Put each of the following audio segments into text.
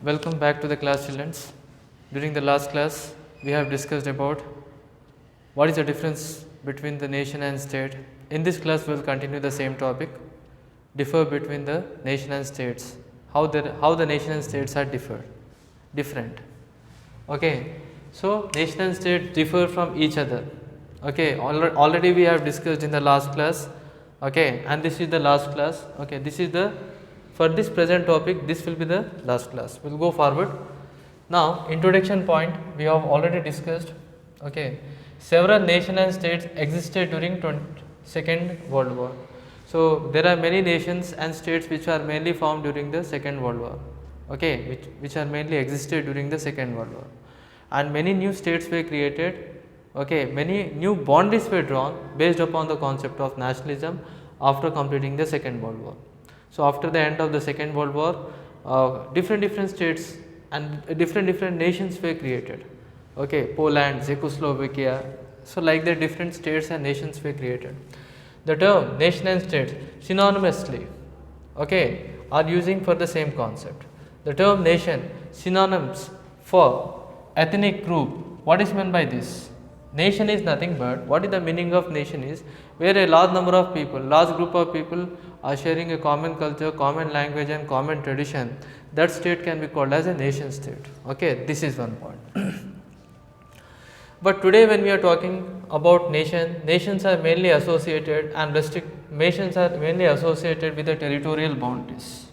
Welcome back to the class, children. During the last class, we have discussed about what is the difference between the nation and state. In this class, we will continue the same topic, differ between the nation and states, how the nation and states are different. Okay, so nation and state differ from each other. Okay, already we have discussed in the last class. Okay, and this is the last class. Okay, this is the for this present topic. This will be the last class. We will go forward. Now, introduction point we have already discussed. Okay, several nations and states existed during Second World War. So there are many nations and states which are mainly formed during the Second World War. Okay, which are mainly existed during the Second World War, and many new states were created. Okay, many new boundaries were drawn based upon the concept of nationalism after completing the Second World War. So after the end of the Second World War, different states and different nations were created. Okay, Poland, Czechoslovakia. So like the different states and nations were created. The term nation and state synonymously, okay, are using for the same concept. The term nation synonyms for ethnic group. What is meant by this? Nation is nothing but, what is the meaning of nation is, where a large number of people, large group of people are sharing a common culture, common language and common tradition. That state can be called as a nation state. Okay, this is one point. But today when we are talking about nations are mainly associated and nations are mainly associated with the territorial boundaries.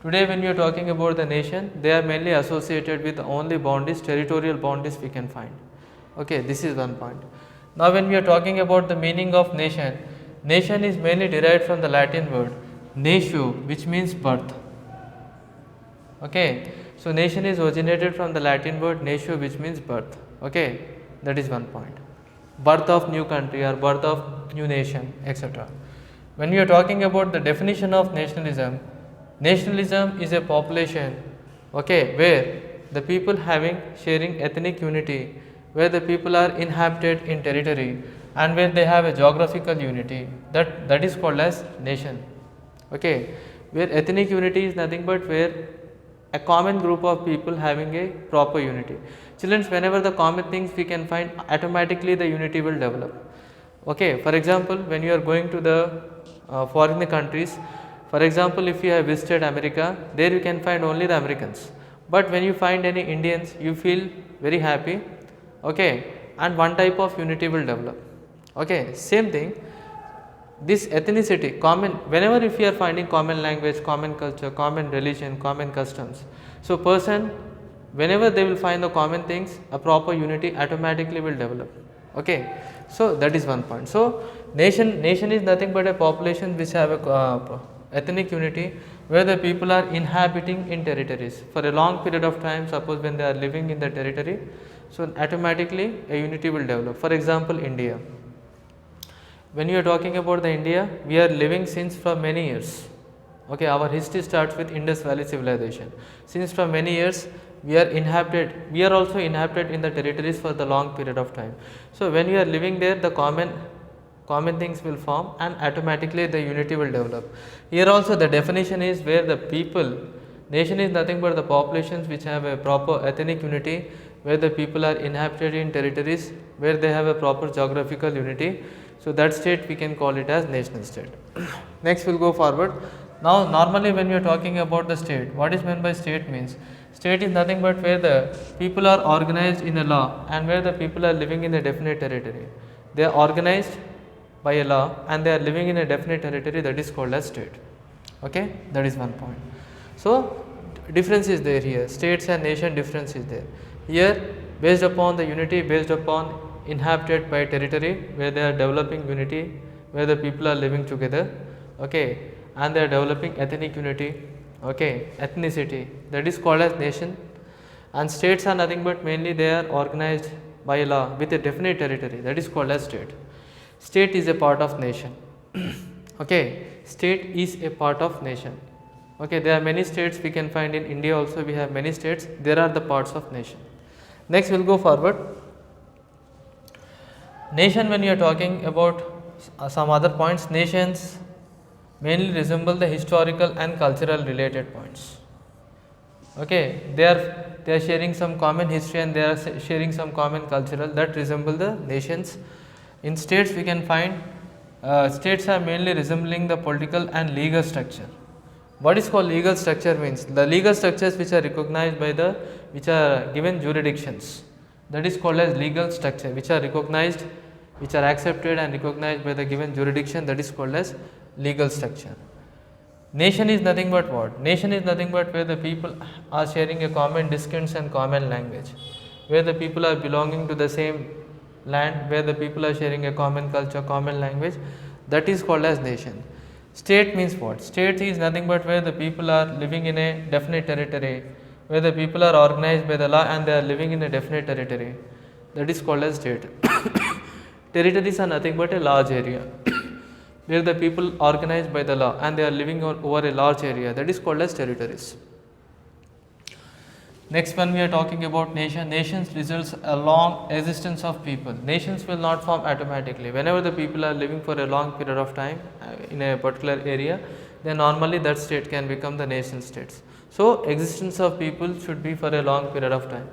Today when we are talking about the nation, they are mainly associated with only boundaries, territorial boundaries we can find. Okay, this is one point. Now when we are talking about the meaning of nation, nation is mainly derived from the Latin word natio, which means birth. Okay, so nation is originated from the Latin word natio, which means birth. Okay, that is one point. Birth of new country or birth of new nation, etc. When we are talking about the definition of nationalism, nationalism is a population, okay, where the people sharing ethnic unity, where the people are inhabited in territory and where they have a geographical unity, that is called as nation. Okay, where ethnic unity is nothing but where a common group of people having a proper unity. Children, whenever the common things we can find, automatically the unity will develop. Okay, for example, when you are going to the foreign countries, for example, if you have visited America, there you can find only the Americans. But when you find any Indians, you feel very happy. Okay, and one type of unity will develop. Okay, same thing, this ethnicity, common, whenever if you are finding common language, common culture, common religion, common customs, so person, whenever they will find the common things, a proper unity automatically will develop. Okay, so that is one point. So nation is nothing but a population which have a ethnic unity, where the people are inhabiting in territories for a long period of time. Suppose when they are living in the territory, so automatically a unity will develop. For example, India. When you are talking about the India, we are living since for many years. Okay, our history starts with Indus Valley civilization. Since for many years we are also inhabited in the territories for the long period of time. So when you are living there, the common things will form and automatically the unity will develop. Here also the definition is where the people, nation is nothing but the populations which have a proper ethnic unity, where the people are inhabited in territories where they have a proper geographical unity. So that state we can call it as national state. Next we will go forward. Now normally when we are talking about the state, what is meant by state means, state is nothing but where the people are organized in a law and where the people are living in a definite territory. They are organized by a law and they are living in a definite territory, that is called as state. Okay, that is one point. So difference is there here, states and nation difference is there. Here based upon the unity, based upon inhabited by territory, where they are developing unity, where the people are living together, okay, and they are developing ethnic unity, okay, ethnicity, that is called as nation. And states are nothing but mainly they are organized by law with a definite territory, that is called as state. State is a part of nation. Okay, state is a part of nation. Okay, there are many states we can find in India also, we have many states, there are the parts of nation. Next we will go forward. Nation, when you are talking about some other points, nations mainly resemble the historical and cultural related points. Okay, they are sharing some common history and they are sharing some common cultural that resemble the nations. In states we can find states are mainly resembling the political and legal structure. What is called legal structure means the legal structures which are recognized by the which are given jurisdictions, that is called as legal structure, which are recognized, which are accepted and recognized by the given jurisdiction, that is called as legal structure. Nation is nothing but what? Nation is nothing but where the people are sharing a common discourse and common language, where the people are belonging to the same land, where the people are sharing a common culture, common language, that is called as nation. State means what? State is nothing but where the people are living in a definite territory, where the people are organized by the law and they are living in a definite territory, that is called as state. Territories are nothing but a large area where the people organized by the law and they are living over a large area, that is called as territories. Next one we are talking about nation. Nations results a long existence of people. Nations will not form automatically. Whenever the people are living for a long period of time in a particular area, then normally that state can become the nation states. So existence of people should be for a long period of time.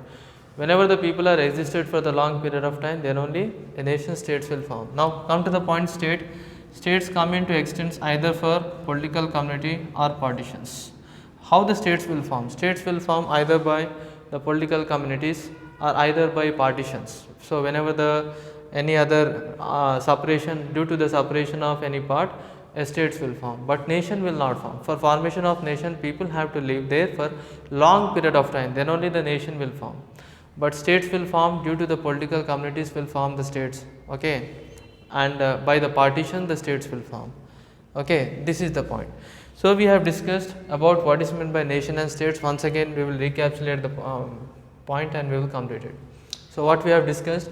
Whenever the people are existed for the long period of time, then only a nation states will form. Now come to the point state. States come into existence either for political community or partitions. How the states will form? States will form either by the political communities or either by partitions. So whenever the any other separation, due to the separation of any part, a states will form, but nation will not form. For formation of nation, people have to live there for long period of time, then only the nation will form. But states will form due to the political communities will form the states, okay, and by the partition the states will form, okay. This is the point. So we have discussed about what is meant by nation and states. Once again we will recapitulate the point and we will complete it. So what we have discussed,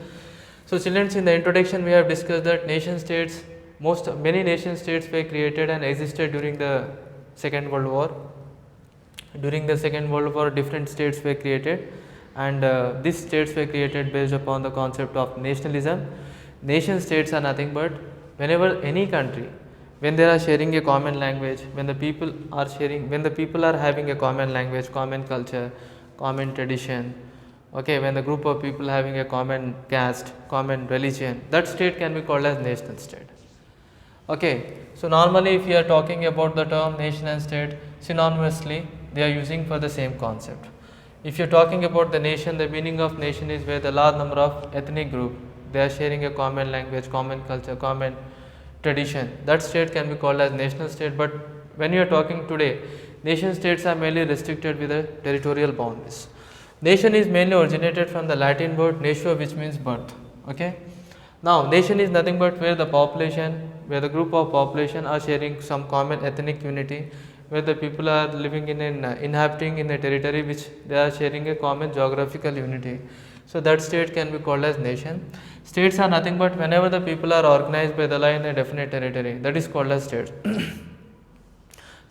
so children, in the introduction we have discussed that nation states, many nation states were created and existed during the Second World War. During the Second World War different states were created, and these states were created based upon the concept of nationalism. Nation states are nothing but whenever any country, when they are sharing a common language, when the people are having a common language, common culture, common tradition, okay, when the group of people having a common caste, common religion, that state can be called as nation state, okay. So normally if you are talking about the term nation and state, synonymously they are using for the same concept. If you are talking about the nation, the meaning of nation is where the large number of ethnic group, they are sharing a common language, common culture, common tradition, that state can be called as national state. But when you are talking today, nation states are mainly restricted with the territorial boundaries. Nation is mainly originated from the Latin word natio, which means birth, okay. Now nation is nothing but where the population, where the group of population are sharing some common ethnic unity, where the people are living in an inhabiting in a territory which they are sharing a common geographical unity. So that state can be called as nation. States are nothing but whenever the people are organized by the law in a definite territory, that is called as states.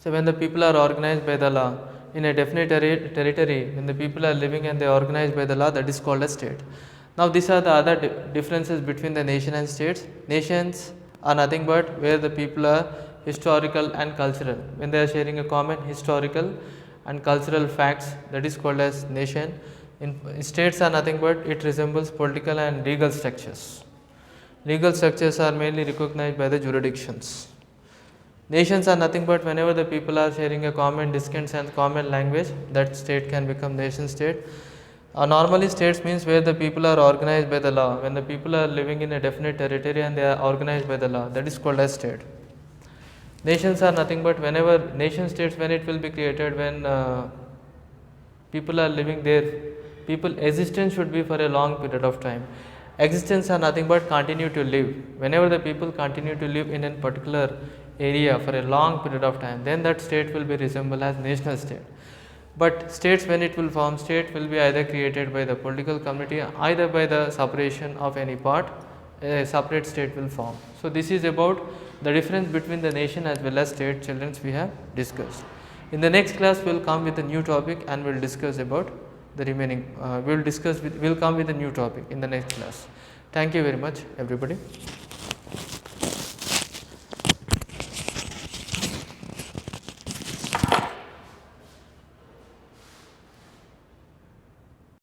So when the people are organized by the law in a definite territory, when the people are living and they are organized by the law, that is called as state. Now these are the other differences between the nation and states. Nations are nothing but where the people are historical and cultural, when they are sharing a common historical and cultural facts, that is called as nation. In states are nothing but it resembles political and legal structures. Legal structures are mainly recognized by the jurisdictions. Nations are nothing but whenever the people are sharing a common discourse and common language, that state can become nation state. Normally states means where the people are organized by the law, when the people are living in a definite territory and they are organized by the law, that is called as state. Nations are nothing but whenever nation states, when it will be created, when people are living there, people existence should be for a long period of time. Existence are nothing but continue to live. Whenever the people continue to live in a particular area for a long period of time, then that state will be resembled as national state. But states, when it will form, state will be either created by the political community, either by the separation of any part, a separate state will form. So this is about the difference between the nation as well as state, children, we have discussed. In the next class we will come with a new topic and we will discuss about the remaining, we will come with a new topic in the next class. Thank you very much everybody.